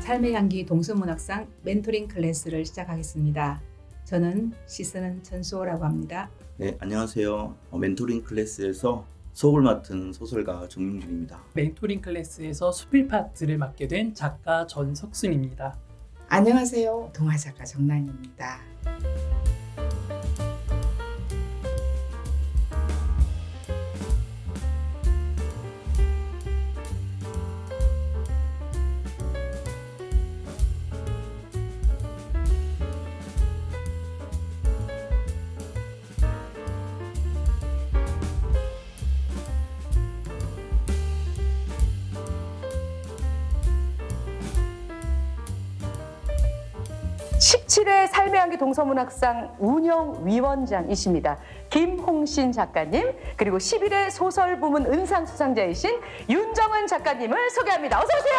삶의 향기 동서문학상 멘토링 클래스를 시작하겠습니다. 저는 시스는 전수호라고 합니다. 네, 안녕하세요. 멘토링 클래스에서 수업을 맡은 소설가 정윤준입니다. 멘토링 클래스에서 수필 파트를 맡게 된 작가 전석순입니다. 안녕하세요. 동화작가 정란입니다. (17회) 삶의 향기 동서문학상 운영위원장이십니다. 김홍신 작가님, 그리고 (11회) 소설 부문 은상 수상자이신 윤정은 작가님을 소개합니다. 어서 오세요.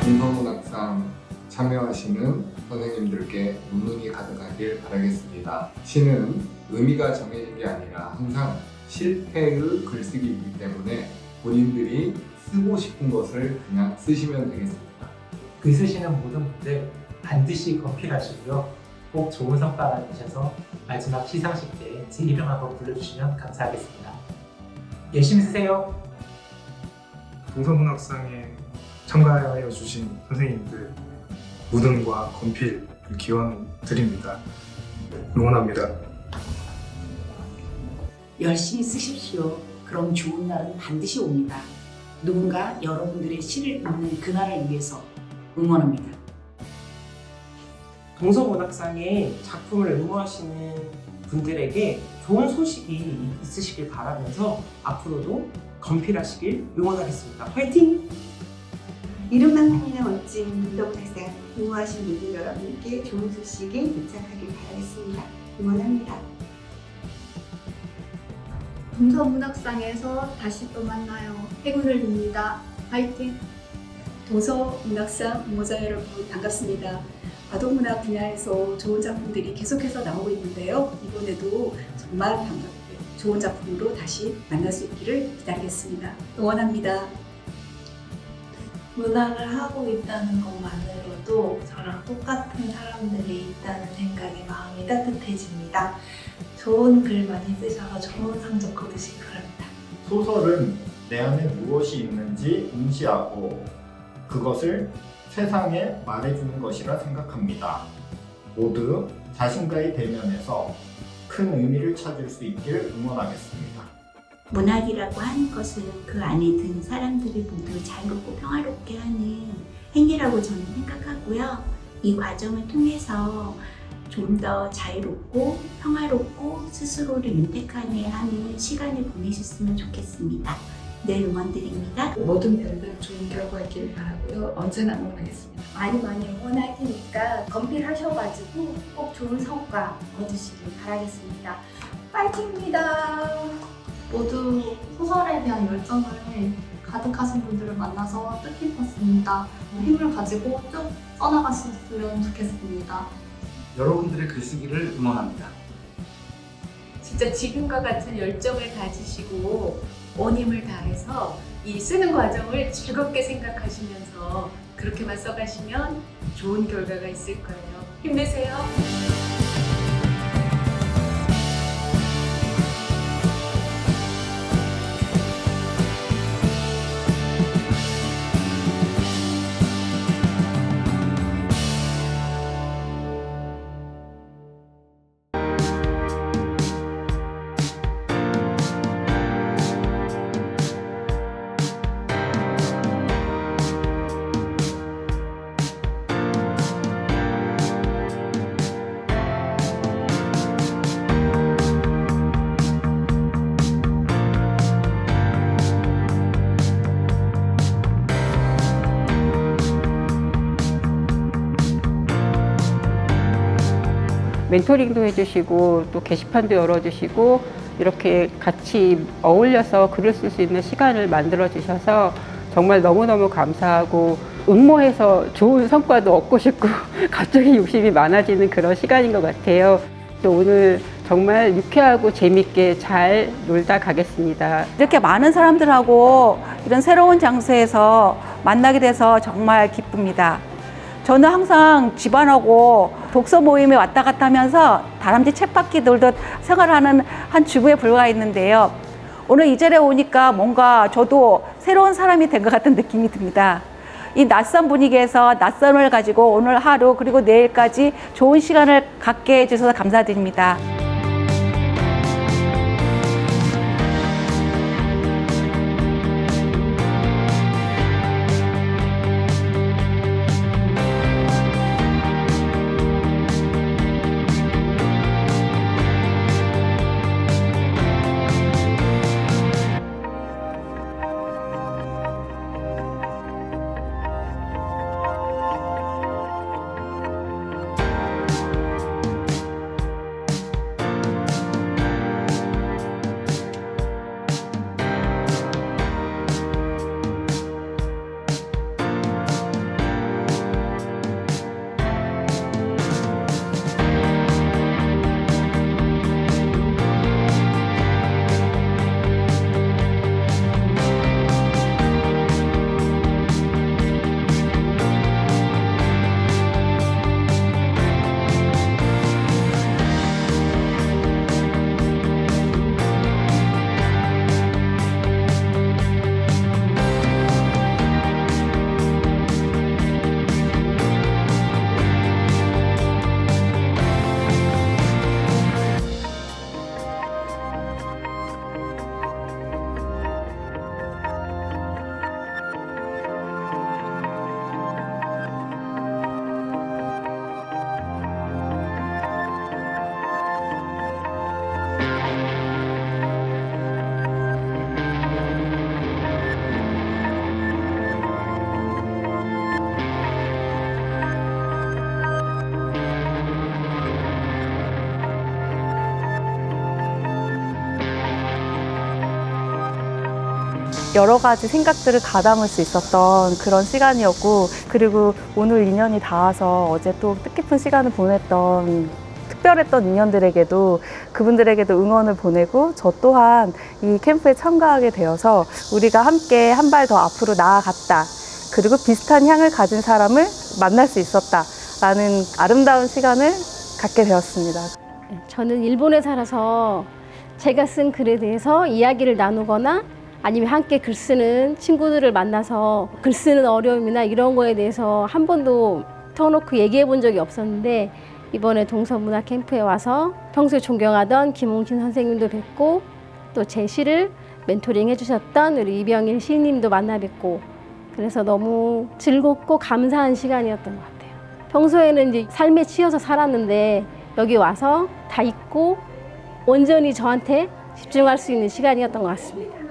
동서문학상 참여하시는 선생님들께 운운이 가득하길 바라겠습니다. 시는 의미가 정해진 게 아니라 항상 실패의 글쓰기이기 때문에 본인들이 쓰고 싶은 것을 그냥 쓰시면 되겠습니다. 글 쓰시는 모든 분들 반드시 검필하시고요. 꼭 좋은 성과가 되셔서 마지막 시상식 때 제 이름 한번 불러주시면 감사하겠습니다. 열심히 쓰세요. 동서문학상에 참가하여 주신 선생님들 무등과 건필 기원 드립니다. 응원합니다. 열심히 쓰십시오. 그럼 좋은 날은 반드시 옵니다. 누군가 여러분들의 시를 읽는 그날을 위해서 응원합니다. 동서문학상에 작품을 응모하시는 분들에게 좋은 소식이 있으시길 바라면서 앞으로도 건필하시길 응원하겠습니다. 화이팅! 이름만큼이나 멋진 동서문학상 응모하신 분들 여러분께 좋은 소식이 도착하길 바라겠습니다. 응원합니다. 동서문학상에서 다시 또 만나요. 행운을 빕니다. 화이팅! 동서문학상 응모자 여러분 반갑습니다. 아동문학 분야에서 좋은 작품들이 계속해서 나오고 있는데요. 이번에도 정말 반갑게 좋은 작품으로 다시 만날 수 있기를 기다리겠습니다. 응원합니다. 문학을 하고 있다는 것만으로도 저랑 똑같은 사람들이 있다는 생각에 마음이 따뜻해집니다. 좋은 글 많이 쓰셔서 좋은 성적 거두시기 바랍니다. 소설은 내 안에 무엇이 있는지 응시하고 그것을 세상에 말해주는 것이라 생각합니다. 모두 자신과의 대면에서 큰 의미를 찾을 수 있길 응원하겠습니다. 문학이라고 하는 것은 그 안에 든 사람들을 모두 자유롭고 평화롭게 하는 행위라고 저는 생각하고요. 이 과정을 통해서 좀 더 자유롭고 평화롭고 스스로를 윤택하는 시간을 보내셨으면 좋겠습니다. 늘 응원드립니다. 모든 별들 좋은 결과 있길 바라고요. 언제나 응원하겠습니다. 많이 응원할 테니까 건필하셔가지고 꼭 좋은 성과 거두시길 바라겠습니다. 파이팅입니다. 모두 소설에 대한 열정을 가득하신 분들을 만나서 뜻깊었습니다. 힘을 가지고 쭉 써나가셨으면 좋겠습니다. 여러분들의 글쓰기를 응원합니다. 진짜 지금과 같은 열정을 가지시고 온 힘을 다해서 이 쓰는 과정을 즐겁게 생각하시면서 그렇게만 써가시면 좋은 결과가 있을 거예요. 힘내세요. 멘토링도 해주시고 또 게시판도 열어주시고 이렇게 같이 어울려서 글을 쓸 수 있는 시간을 만들어 주셔서 정말 너무너무 감사하고 응모해서 좋은 성과도 얻고 싶고 갑자기 욕심이 많아지는 그런 시간인 것 같아요. 또 오늘 정말 유쾌하고 재밌게 잘 놀다 가겠습니다. 이렇게 많은 사람들하고 이런 새로운 장소에서 만나게 돼서 정말 기쁩니다. 저는 항상 집안하고 독서 모임에 왔다 갔다 하면서 다람쥐 쳇바퀴 돌듯 생활하는 한 주부에 불과했는데요. 오늘 이 자리에 오니까 뭔가 저도 새로운 사람이 된 것 같은 느낌이 듭니다. 이 낯선 분위기에서 낯선을 가지고 오늘 하루 그리고 내일까지 좋은 시간을 갖게 해주셔서 감사드립니다. 여러 가지 생각들을 가담을 수 있었던 그런 시간이었고, 그리고 오늘 인연이 닿아서 어제 또 뜻깊은 시간을 보냈던 특별했던 인연들에게도 그분들에게도 응원을 보내고 저 또한 이 캠프에 참가하게 되어서 우리가 함께 한 발 더 앞으로 나아갔다. 그리고 비슷한 향을 가진 사람을 만날 수 있었다라는 아름다운 시간을 갖게 되었습니다. 저는 일본에 살아서 제가 쓴 글에 대해서 이야기를 나누거나 아니면 함께 글 쓰는 친구들을 만나서 글 쓰는 어려움이나 이런 거에 대해서 한 번도 터놓고 얘기해 본 적이 없었는데 이번에 동서문화 캠프에 와서 평소에 존경하던 김홍신 선생님도 뵙고 또 제 시를 멘토링 해주셨던 우리 이병일 시인님도 만나 뵙고 그래서 너무 즐겁고 감사한 시간이었던 것 같아요. 평소에는 이제 삶에 치여서 살았는데 여기 와서 다 잊고 온전히 저한테 집중할 수 있는 시간이었던 것 같습니다.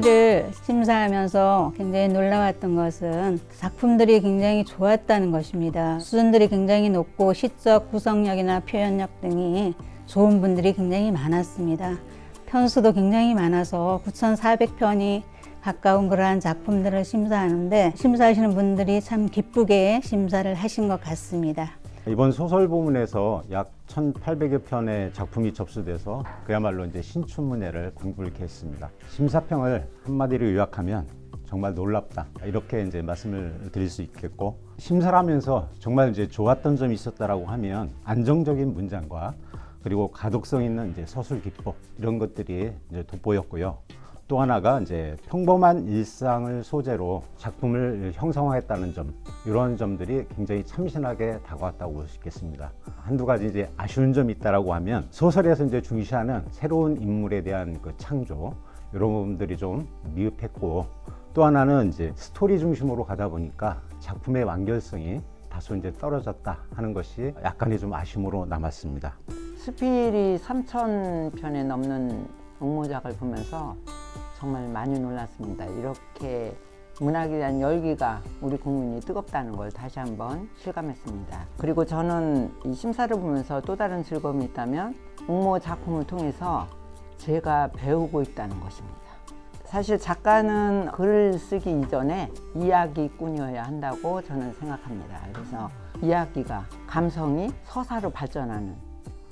시를 심사하면서 굉장히 놀라웠던 것은 작품들이 굉장히 좋았다는 것입니다. 수준들이 굉장히 높고 시적, 구성력이나 표현력 등이 좋은 분들이 굉장히 많았습니다. 편수도 굉장히 많아서 9,400편이 가까운 그러한 작품들을 심사하는데 심사하시는 분들이 참 기쁘게 심사를 하신 것 같습니다. 이번 소설 부문에서 약 1,800여 편의 작품이 접수돼서 그야말로 이제 신춘문예를 방불케 했습니다. 심사평을 한마디로 요약하면 정말 놀랍다, 이렇게 이제 말씀을 드릴 수 있겠고, 심사를 하면서 정말 이제 좋았던 점이 있었다라고 하면 안정적인 문장과 그리고 가독성 있는 이제 서술 기법, 이런 것들이 이제 돋보였고요. 또 하나가 이제 평범한 일상을 소재로 작품을 형성했다는 점, 이런 점들이 굉장히 참신하게 다가왔다고 볼 수 있겠습니다. 한두 가지 이제 아쉬운 점이 있다라고 하면 소설에서 이제 중시하는 새로운 인물에 대한 그 창조, 이런 부분들이 좀 미흡했고, 또 하나는 이제 스토리 중심으로 가다 보니까 작품의 완결성이 다소 이제 떨어졌다 하는 것이 약간의 좀 아쉬움으로 남았습니다. 수필이 3,000편에 넘는 응모작을 보면서 정말 많이 놀랐습니다. 이렇게 문학에 대한 열기가 우리 국민이 뜨겁다는 걸 다시 한번 실감했습니다. 그리고 저는 이 심사를 보면서 또 다른 즐거움이 있다면 응모 작품을 통해서 제가 배우고 있다는 것입니다. 사실 작가는 글을 쓰기 이전에 이야기꾼이어야 한다고 저는 생각합니다. 그래서 이야기가, 감성이 서사로 발전하는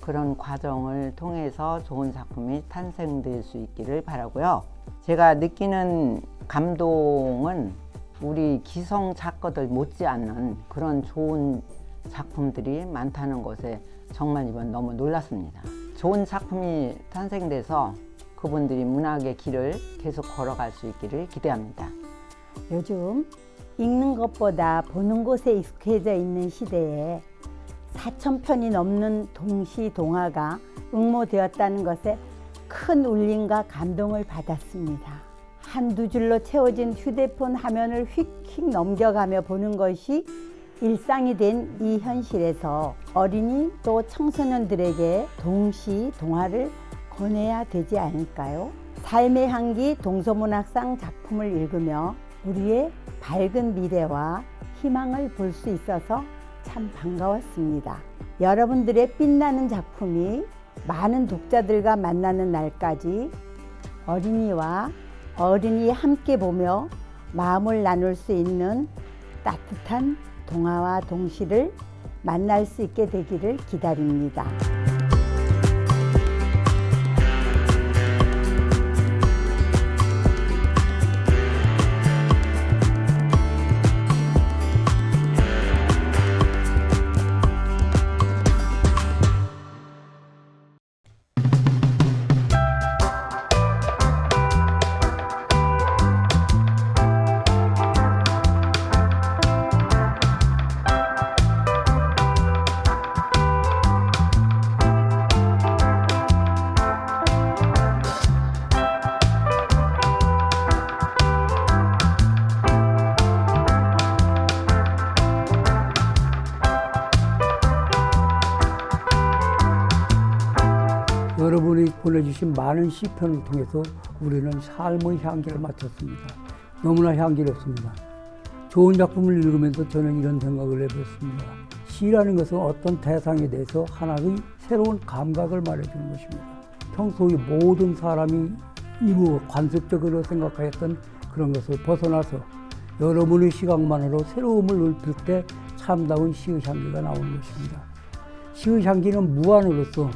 그런 과정을 통해서 좋은 작품이 탄생될 수 있기를 바라고요. 제가 느끼는 감동은 우리 기성 작가들 못지않는 그런 좋은 작품들이 많다는 것에 정말 이번 너무 놀랐습니다. 좋은 작품이 탄생돼서 그분들이 문학의 길을 계속 걸어갈 수 있기를 기대합니다. 요즘 읽는 것보다 보는 것에 익숙해져 있는 시대에 4,000편이 넘는 동시 동화가 응모되었다는 것에 큰 울림과 감동을 받았습니다. 한두 줄로 채워진 휴대폰 화면을 휙휙 넘겨가며 보는 것이 일상이 된 이 현실에서 어린이 또 청소년들에게 동시 동화를 권해야 되지 않을까요? 삶의 향기 동서문학상 작품을 읽으며 우리의 밝은 미래와 희망을 볼 수 있어서 참 반가웠습니다. 여러분들의 빛나는 작품이 많은 독자들과 만나는 날까지 어린이와 어른이 함께 보며 마음을 나눌 수 있는 따뜻한 동화와 동시를 만날 수 있게 되기를 기다립니다. 여러분이 보내주신 많은 시편을 통해서 우리는 삶의 향기를 맡았습니다. 너무나 향기롭습니다. 좋은 작품을 읽으면서 저는 이런 생각을 해봤습니다. 시라는 것은 어떤 대상에 대해서 하나의 새로운 감각을 말해주는 것입니다. 평소의 모든 사람이 이루 관습적으로 생각하였던 그런 것을 벗어나서 여러분의 시각만으로 새로움을 넓힐 때 참다운 시의 향기가 나오는 것입니다. 시의 향기는 무한으로서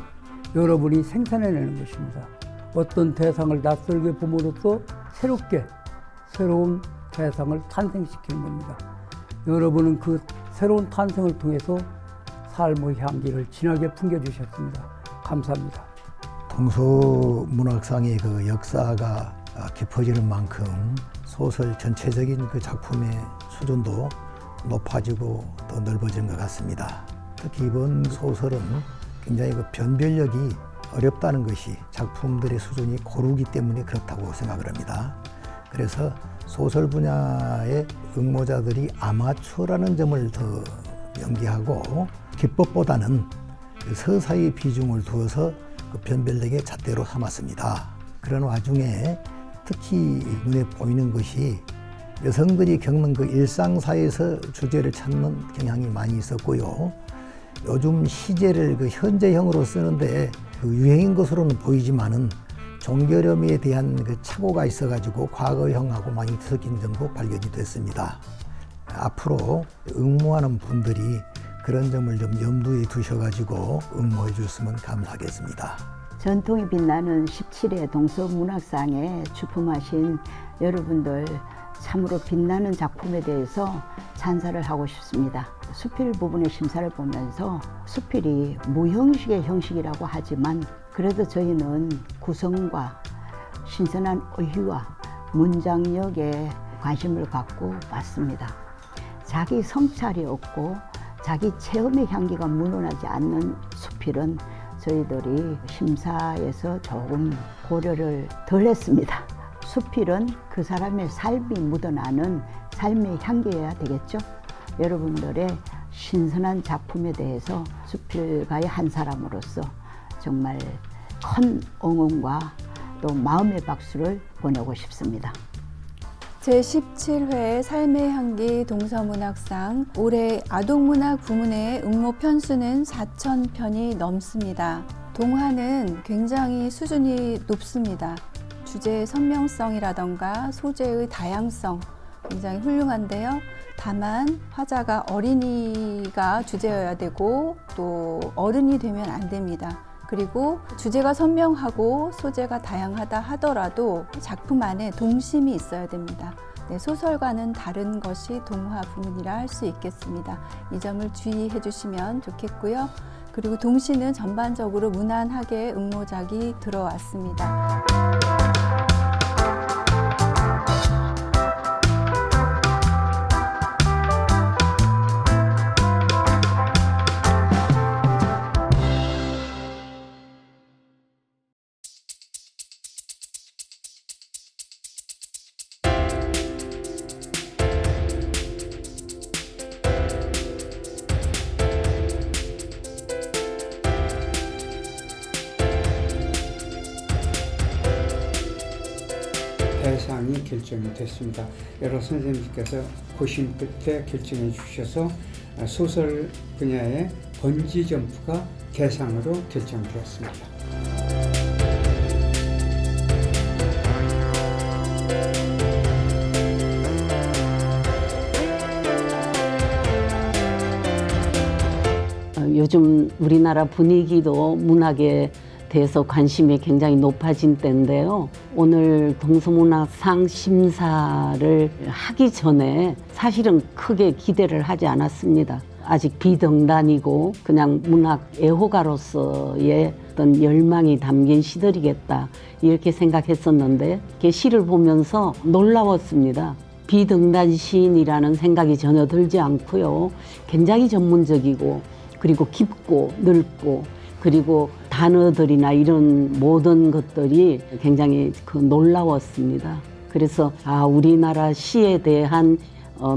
여러분이 생산해내는 것입니다. 어떤 대상을 낯설게 봄으로써 새롭게 새로운 대상을 탄생시키는 겁니다. 여러분은 그 새로운 탄생을 통해서 삶의 향기를 진하게 풍겨주셨습니다. 감사합니다. 동서문학상의 그 역사가 깊어지는 만큼 소설 전체적인 그 작품의 수준도 높아지고 더 넓어진 것 같습니다. 특히 이번 소설은 굉장히 그 변별력이 어렵다는 것이 작품들의 수준이 고르기 때문에 그렇다고 생각을 합니다. 그래서 소설 분야의 응모자들이 아마추어라는 점을 더 명기하고 기법보다는 서사의 비중을 두어서 그 변별력의 잣대로 삼았습니다. 그런 와중에 특히 눈에 보이는 것이 여성들이 겪는 그 일상사에서 주제를 찾는 경향이 많이 있었고요. 요즘 시제를 그 현재형으로 쓰는데 그 유행인 것으로는 보이지만은 종결음에 대한 그 착오가 있어가지고 과거형하고 많이 섞인 점도 발견이 됐습니다. 앞으로 응모하는 분들이 그런 점을 좀 염두에 두셔가지고 응모해 주셨으면 감사하겠습니다. 전통이 빛나는 17회 동서문학상에 출품하신 여러분들 참으로 빛나는 작품에 대해서 찬사를 하고 싶습니다. 수필 부분의 심사를 보면서 수필이 무형식의 형식이라고 하지만 그래도 저희는 구성과 신선한 어휘와 문장력에 관심을 갖고 봤습니다. 자기 성찰이 없고 자기 체험의 향기가 묻어나지 않는 수필은 저희들이 심사에서 조금 고려를 덜 했습니다. 수필은 그 사람의 삶이 묻어나는 삶의 향기여야 되겠죠. 여러분들의 신선한 작품에 대해서 수필가의 한 사람으로서 정말 큰 응원과 또 마음의 박수를 보내고 싶습니다. 제17회 삶의 향기 동서문학상 올해 아동문학 부문의 응모 편수는 4,000편이 넘습니다. 동화는 굉장히 수준이 높습니다. 주제의 선명성이라던가 소재의 다양성 굉장히 훌륭한데요. 다만 화자가 어린이가 주제여야 되고 또 어른이 되면 안 됩니다. 그리고 주제가 선명하고 소재가 다양하다 하더라도 작품 안에 동심이 있어야 됩니다. 네, 소설과는 다른 것이 동화 부문이라 할 수 있겠습니다. 이 점을 주의해 주시면 좋겠고요. 그리고 동시는 전반적으로 무난하게 응모작이 들어왔습니다. 대상이 결정이 됐습니다. 여러 선생님께서 고심 끝에 결정해 주셔서 소설 분야의 번지 점프가 대상으로 결정되었습니다. 요즘 우리나라 분위기도 문학에 대해서 관심이 굉장히 높아진 때인데요. 오늘 동서문학상 심사를 하기 전에 사실은 크게 기대를 하지 않았습니다. 아직 비등단이고 그냥 문학 애호가로서의 어떤 열망이 담긴 시들이겠다 이렇게 생각했었는데 그 시를 보면서 놀라웠습니다. 비등단 시인이라는 생각이 전혀 들지 않고요. 굉장히 전문적이고 그리고 깊고 넓고 그리고 단어들이나 이런 모든 것들이 굉장히 놀라웠습니다. 그래서 우리나라 시에 대한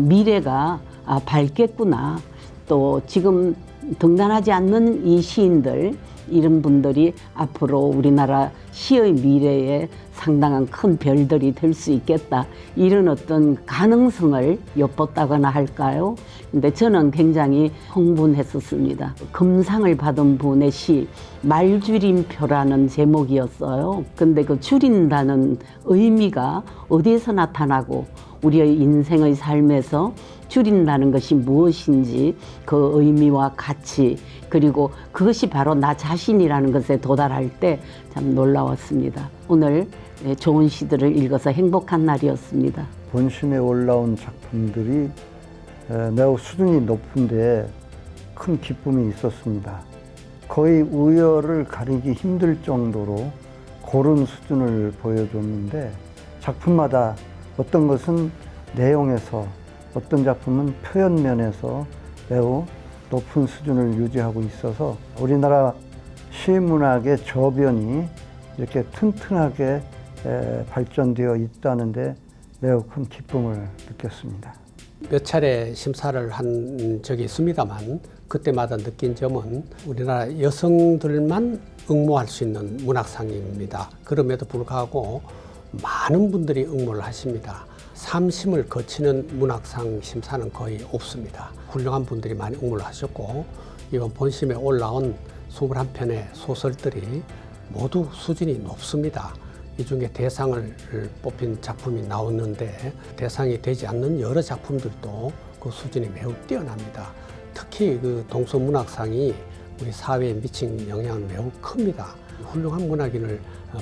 미래가 밝겠구나. 또 지금 등단하지 않는 이 시인들 이런 분들이 앞으로 우리나라 시의 미래에 상당한 큰 별들이 될 수 있겠다. 이런 어떤 가능성을 엿봤다거나 할까요? 근데 저는 굉장히 흥분했었습니다. 금상을 받은 분의 시 말줄임표라는 제목이었어요. 근데 그 줄인다는 의미가 어디에서 나타나고 우리의 인생의 삶에서 줄인다는 것이 무엇인지 그 의미와 가치 그리고 그것이 바로 나 자신이라는 것에 도달할 때 참 놀라웠습니다. 오늘 좋은 시들을 읽어서 행복한 날이었습니다. 본심에 올라온 작품들이 매우 수준이 높은데 큰 기쁨이 있었습니다. 거의 우열을 가리기 힘들 정도로 고른 수준을 보여줬는데 작품마다 어떤 것은 내용에서 어떤 작품은 표현 면에서 매우 높은 수준을 유지하고 있어서 우리나라 시문학의 저변이 이렇게 튼튼하게 발전되어 있다는데 매우 큰 기쁨을 느꼈습니다. 몇 차례 심사를 한 적이 있습니다만 그때마다 느낀 점은 우리나라 여성들만 응모할 수 있는 문학상입니다. 그럼에도 불구하고 많은 분들이 응모를 하십니다. 3심을 거치는 문학상 심사는 거의 없습니다. 훌륭한 분들이 많이 응모를 하셨고 이번 본심에 올라온 21편의 소설들이 모두 수준이 높습니다. 이 중에 대상을 뽑힌 작품이 나오는데 대상이 되지 않는 여러 작품들도 그 수준이 매우 뛰어납니다. 특히 그 동서문학상이 우리 사회에 미친 영향은 매우 큽니다. 훌륭한 문학인을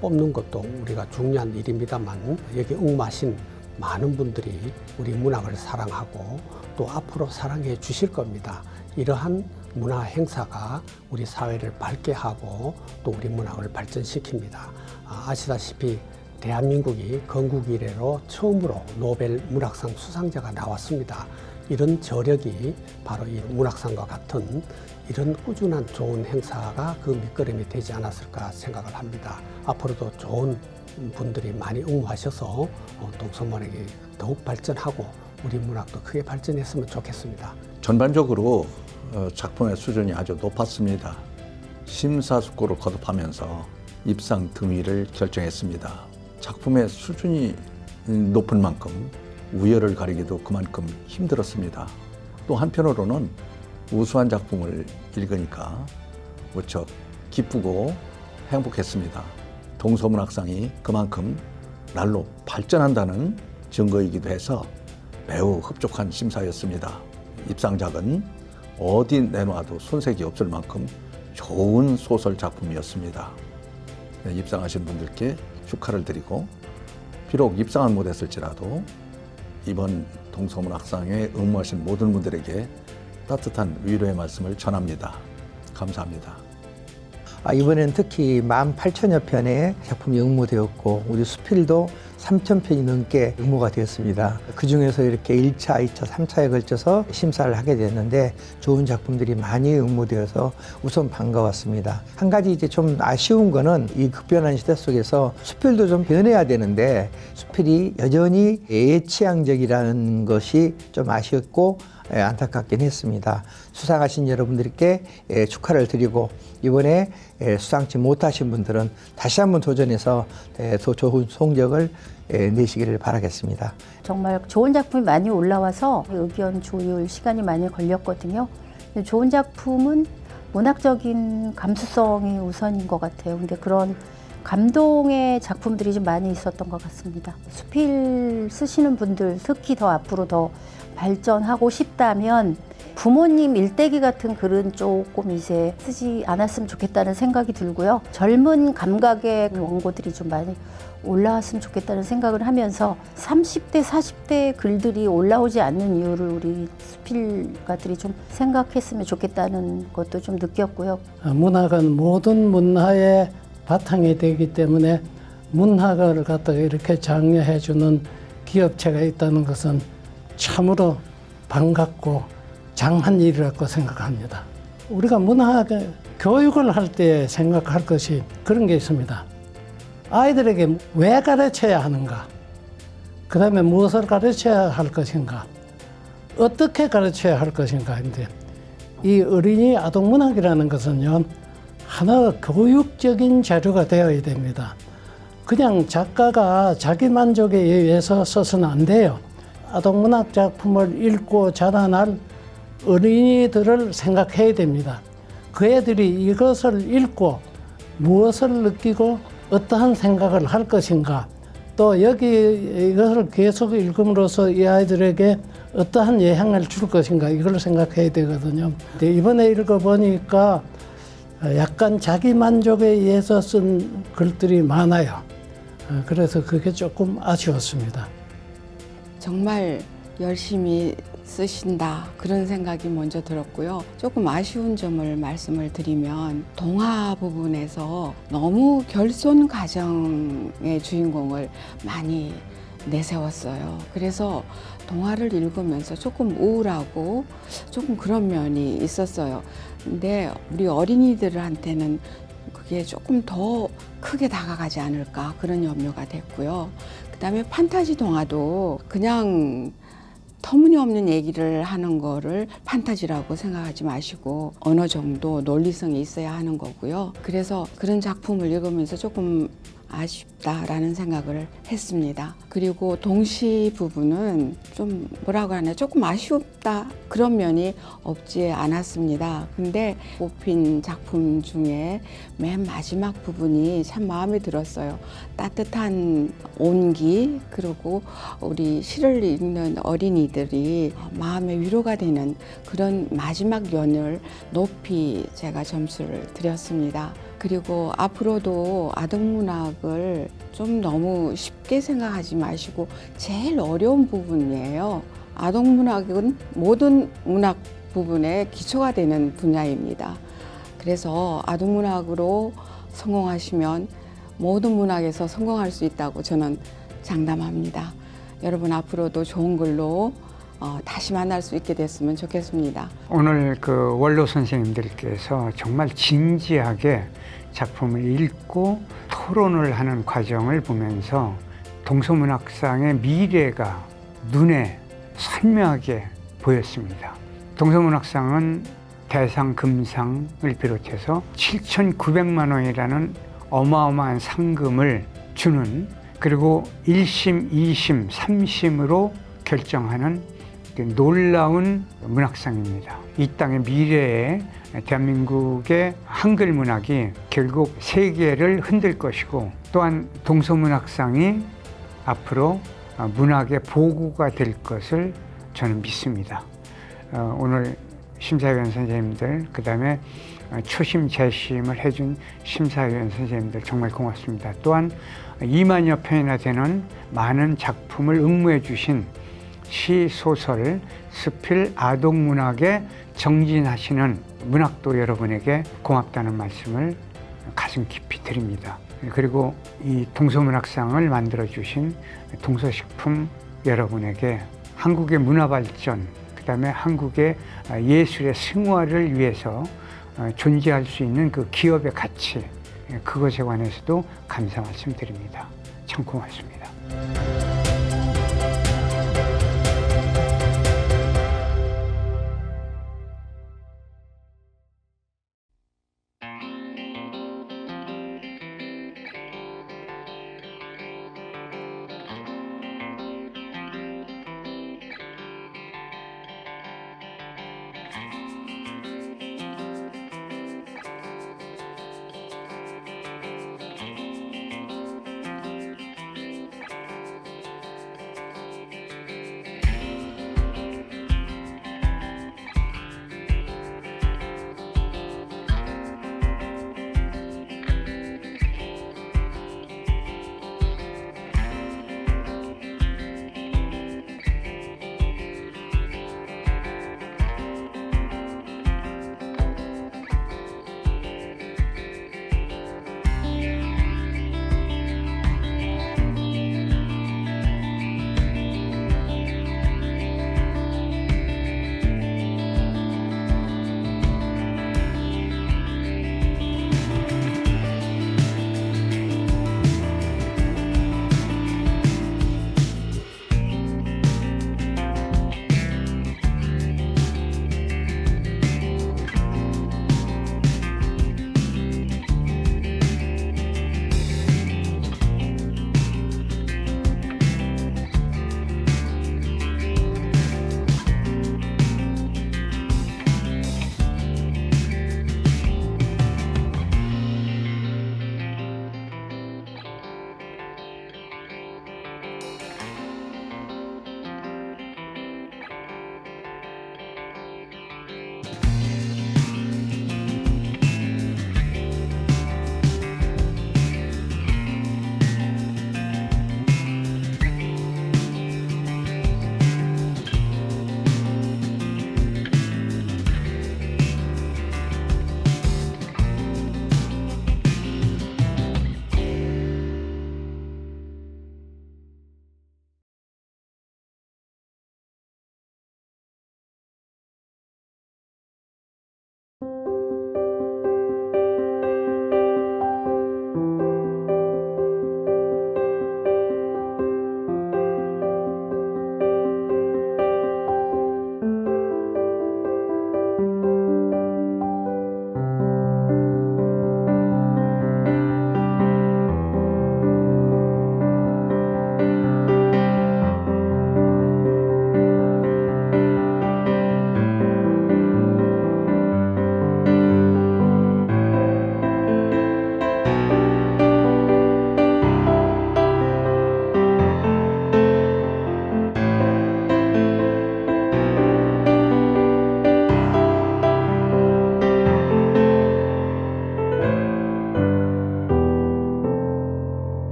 뽑는 것도 우리가 중요한 일입니다만 여기 응모하신 많은 분들이 우리 문학을 사랑하고 또 앞으로 사랑해 주실 겁니다. 이러한 문화 행사가 우리 사회를 밝게 하고 또 우리 문학을 발전시킵니다. 아시다시피 대한민국이 건국 이래로 처음으로 노벨 문학상 수상자가 나왔습니다. 이런 저력이 바로 이 문학상과 같은 이런 꾸준한 좋은 행사가 그 밑거름이 되지 않았을까 생각을 합니다. 앞으로도 좋은 분들이 많이 응모하셔서 동서문학이 더욱 발전하고 우리 문학도 크게 발전했으면 좋겠습니다. 전반적으로 작품의 수준이 아주 높았습니다. 심사숙고를 거듭하면서 입상 등위를 결정했습니다. 작품의 수준이 높은 만큼 우열을 가리기도 그만큼 힘들었습니다. 또 한편으로는 우수한 작품을 읽으니까 무척 기쁘고 행복했습니다. 동서문학상이 그만큼 날로 발전한다는 증거이기도 해서 매우 흡족한 심사였습니다. 입상작은 어디 내놔도 손색이 없을 만큼 좋은 소설 작품이었습니다. 입상하신 분들께 축하를 드리고 비록 입상은 못했을지라도 이번 동서문학상에 응모하신 모든 분들에게 따뜻한 위로의 말씀을 전합니다. 감사합니다. 이번에는 특히 18,000여 편의 작품이 응모되었고 우리 수필도 3,000편이 넘게 응모가 되었습니다. 그중에서 이렇게 1차, 2차, 3차에 걸쳐서 심사를 하게 됐는데 좋은 작품들이 많이 응모되어서 우선 반가웠습니다. 한 가지 이제 좀 아쉬운 거는 이 급변한 시대 속에서 수필도 좀 변해야 되는데 수필이 여전히 애취향적이라는 것이 좀 아쉬웠고 안타깝긴 했습니다. 수상하신 여러분들께 축하를 드리고 이번에 수상치 못하신 분들은 다시 한번 도전해서 더 좋은 성적을 내시기를 바라겠습니다. 정말 좋은 작품이 많이 올라와서 의견 조율 시간이 많이 걸렸거든요. 좋은 작품은 문학적인 감수성이 우선인 것 같아요. 근데 그런 감동의 작품들이 좀 많이 있었던 것 같습니다. 수필 쓰시는 분들 특히 더 앞으로 더 발전하고 싶다면 부모님 일대기 같은 글은 조금 이제 쓰지 않았으면 좋겠다는 생각이 들고요. 젊은 감각의 원고들이 좀 많이 올라왔으면 좋겠다는 생각을 하면서 30대, 40대 글들이 올라오지 않는 이유를 우리 수필가들이 좀 생각했으면 좋겠다는 것도 좀 느꼈고요. 문학은 모든 문화의 바탕이 되기 때문에 문학을 갖다가 이렇게 장려해주는 기업체가 있다는 것은 참으로 반갑고 장한 일이라고 생각합니다. 우리가 문학 교육을 할 때 생각할 것이 그런 게 있습니다. 아이들에게 왜 가르쳐야 하는가? 그 다음에 무엇을 가르쳐야 할 것인가? 어떻게 가르쳐야 할 것인가? 인데 이 어린이 아동문학이라는 것은요, 하나 교육적인 자료가 되어야 됩니다. 그냥 작가가 자기 만족에 의해서 써서는 안 돼요. 아동문학 작품을 읽고 자라날 어린이들을 생각해야 됩니다. 그 애들이 이것을 읽고 무엇을 느끼고 어떠한 생각을 할 것인가, 또 이것을 계속 읽음으로써 이 아이들에게 어떠한 영향을 줄 것인가, 이걸 생각해야 되거든요. 근데 이번에 읽어보니까 약간 자기 만족에 의해서 쓴 글들이 많아요. 그래서 그게 조금 아쉬웠습니다. 정말 열심히 쓰신다, 그런 생각이 먼저 들었고요. 조금 아쉬운 점을 말씀을 드리면 동화 부분에서 너무 결손 가정의 주인공을 많이 내세웠어요. 그래서 동화를 읽으면서 조금 우울하고 조금 그런 면이 있었어요. 근데 우리 어린이들한테는 그게 조금 더 크게 다가가지 않을까, 그런 염려가 됐고요. 그다음에 판타지 동화도 그냥 터무니없는 얘기를 하는 거를 판타지라고 생각하지 마시고 어느 정도 논리성이 있어야 하는 거고요. 그래서 그런 작품을 읽으면서 조금 아쉽다라는 생각을 했습니다. 그리고 동시 부분은 좀 뭐라고 하나 조금 아쉽다 그런 면이 없지 않았습니다. 근데 뽑힌 작품 중에 맨 마지막 부분이 참 마음에 들었어요. 따뜻한 온기, 그리고 우리 시를 읽는 어린이들이 마음의 위로가 되는 그런 마지막 연을 높이 제가 점수를 드렸습니다. 그리고 앞으로도 아동문학을 좀 너무 쉽게 생각하지 마시고 제일 어려운 부분이에요. 아동문학은 모든 문학 부분의 기초가 되는 분야입니다. 그래서 아동문학으로 성공하시면 모든 문학에서 성공할 수 있다고 저는 장담합니다. 여러분 앞으로도 좋은 글로 다시 만날 수 있게 됐으면 좋겠습니다. 오늘 그 원로 선생님들께서 정말 진지하게 작품을 읽고 토론을 하는 과정을 보면서 동서문학상의 미래가 눈에 선명하게 보였습니다. 동서문학상은 대상, 금상을 비롯해서 7,900만 원이라는 어마어마한 상금을 주는, 그리고 1심, 2심, 3심으로 결정하는 놀라운 문학상입니다. 이 땅의 미래에 대한민국의 한글 문학이 결국 세계를 흔들 것이고, 또한 동서문학상이 앞으로 문학의 보고가 될 것을 저는 믿습니다. 오늘 심사위원 선생님들, 그 다음에 초심 재심을 해준 심사위원 선생님들 정말 고맙습니다. 또한 2만여 편이나 되는 많은 작품을 응모해 주신 시, 소설, 스필, 아동문학에 정진하시는 문학도 여러분에게 고맙다는 말씀을 가슴 깊이 드립니다. 그리고 이 동서문학상을 만들어주신 동서식품 여러분에게 한국의 문화발전, 그 다음에 한국의 예술의 승화를 위해서 존재할 수 있는 그 기업의 가치, 그것에 관해서도 감사 말씀드립니다. 참 고맙습니다.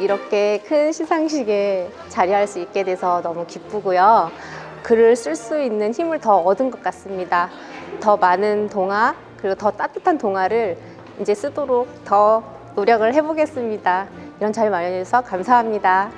이렇게 큰 시상식에 자리할 수 있게 돼서 너무 기쁘고요. 글을 쓸 수 있는 힘을 더 얻은 것 같습니다. 더 많은 동화, 그리고 더 따뜻한 동화를 이제 쓰도록 더 노력을 해보겠습니다. 이런 자리 마련해 주셔서 감사합니다.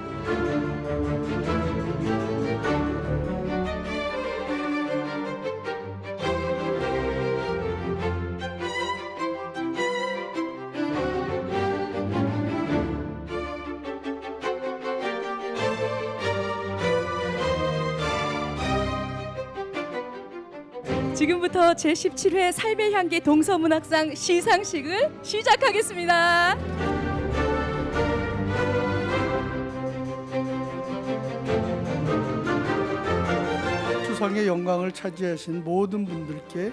지금부터 제17회 삶의 향기 동서문학상 시상식을 시작하겠습니다. 수상의 영광을 차지하신 모든 분들께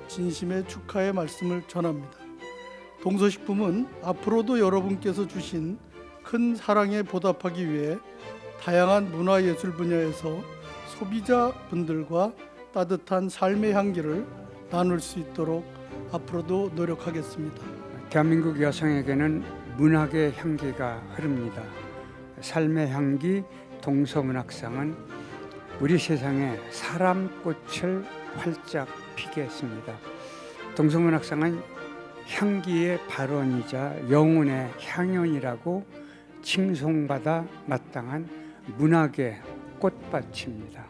진심의 축하의 말씀을 전합니다. 동서식품은 앞으로도 여러분께서 주신 큰 사랑에 보답하기 위해 다양한 문화예술 분야에서 소비자분들과 따뜻한 삶의 향기를 나눌 수 있도록 앞으로도 노력하겠습니다. 대한민국 여성에게는 문학의 향기가 흐릅니다. 삶의 향기 동서문학상은 우리 세상에 사람꽃을 활짝 피게 했습니다. 동서문학상은 향기의 발원이자 영혼의 향연이라고 칭송받아 마땅한 문학의 꽃밭입니다.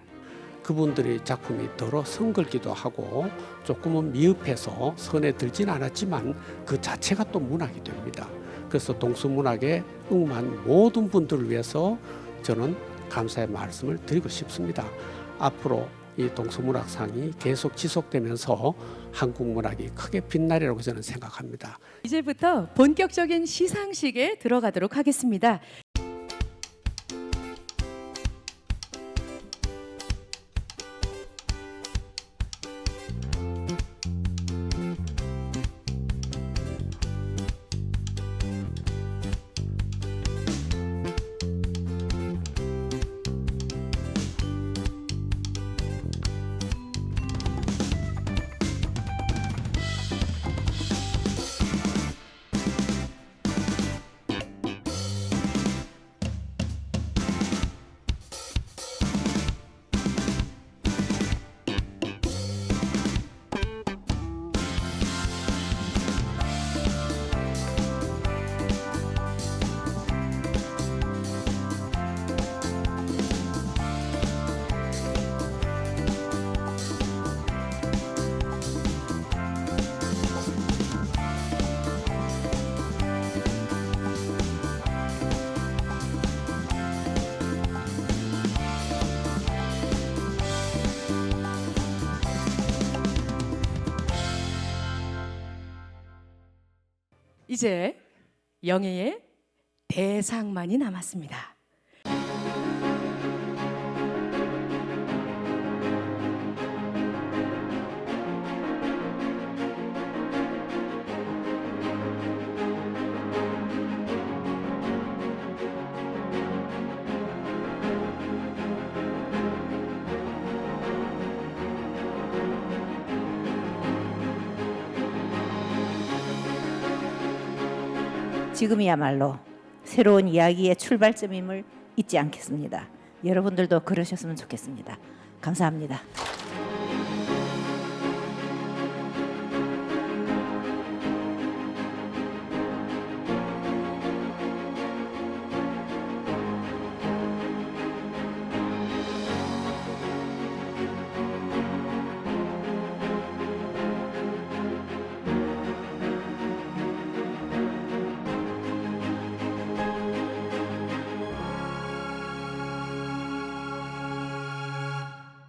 그분들의 작품이 더러 성글기도 하고 조금은 미흡해서 선에 들진 않았지만 그 자체가 또 문학이 됩니다. 그래서 동서문학에 응모한 모든 분들을 위해서 저는 감사의 말씀을 드리고 싶습니다. 앞으로 이 동서문학상이 계속 지속되면서 한국 문학이 크게 빛나리라고 저는 생각합니다. 이제부터 본격적인 시상식에 들어가도록 하겠습니다. 이제 영예의 대상만이 남았습니다. 지금이야말로 새로운 이야기의 출발점임을 잊지 않겠습니다. 여러분들도 그러셨으면 좋겠습니다. 감사합니다.